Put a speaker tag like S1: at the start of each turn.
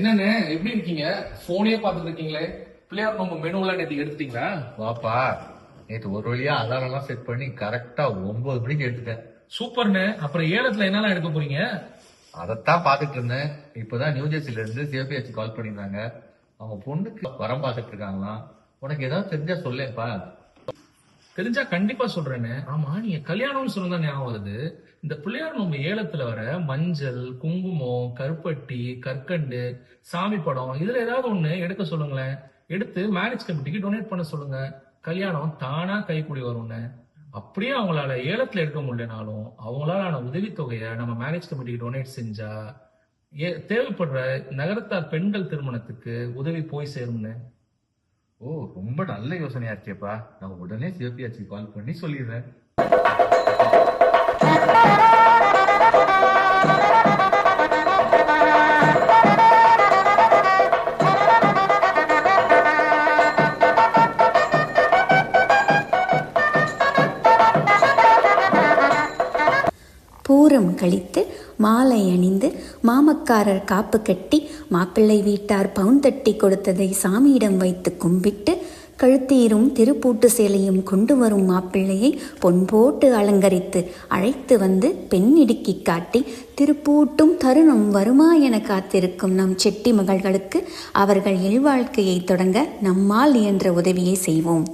S1: என்னன்னு எப்படி இருக்கீங்க? போனே பாத்துட்டு இருக்கீங்களே. பிள்ளையார் நோம்பு மெனுவெல்லாம் நேற்று எடுத்துட்டீங்களா?
S2: வாப்பா, நேற்று ஒரு வழியா அலாரம் செட் பண்ணி கரெக்டா 9 மணிக்கு எடுத்துட்டேன்.
S1: சூப்பர்னு. அப்புறம் ஏலத்துல என்னெல்லாம் எடுக்க போறீங்க?
S2: அதைத்தான் பாத்துட்டு இருந்தேன். இப்பதான் நியூ ஜெர்சில இருந்து சிவபியாச்சி கால் பண்ணியிருந்தாங்க. அவங்க பொண்ணுக்கு வரம் பார்த்துட்டு இருக்காங்களாம். உனக்கு ஏதாவது தெரிஞ்சா சொல்லேப்பா.
S1: தெரிஞ்சா கண்டிப்பா சொல்றேன்னு. ஆமா, நீங்க கல்யாணம்னு சொன்னதான் ஞாபகம் வருது. இந்த பிள்ளையார் நோம்பு ஏலத்துல வர மஞ்சள், குங்குமம், கருப்பட்டி, கற்கண்டு, சாமி படம் இதுல ஏதாவது ஒண்ணு எடுக்க சொல்லுங்களேன். எடுத்து மேரேஜ் கமிட்டிக்கு டொனேட் பண்ண சொல்லுங்க. கல்யாணம் தானா கைக்கூடி வரும்னு. அப்படியே அவங்களால ஏலத்துல எடுக்க முடியலனாலும் அவங்களால உதவித்தொகையை நம்ம மேரேஜ் கமிட்டிக்கு டொனேட் செஞ்சா தேவைப்படுற நகரத்தார் பெண்கள் திருமணத்துக்கு உதவி போய் சேரும்னு.
S2: ஓ, ரொம்ப நல்ல யோசனையா இருக்கேப்பா. நான் உடனே சிவபியாச்சி கால் பண்ணி சொல்லிடுறேன்.
S3: பூரம் கழித்து மாலை அணிந்து மாமக்காரர் காப்பு கட்டி மாப்பிள்ளை வீட்டார் பவுன் தட்டி கொடுத்ததை சாமியிடம் வைத்து கும்பிட்டு கழுத்தீரும் திருப்பூட்டு சேலையும் கொண்டு வரும் மாப்பிள்ளையை பொன் போட்டு அலங்கரித்து அழைத்து வந்து பெண் இடுக்கி காட்டி திருப்பூட்டும் தருணம் வருமா என காத்திருக்கும் நம் செட்டி மகள்களுக்கு அவர்கள் இல்வாழ்க்கையை தொடங்க நம்மால் இயன்ற உதவியை செய்வோம்.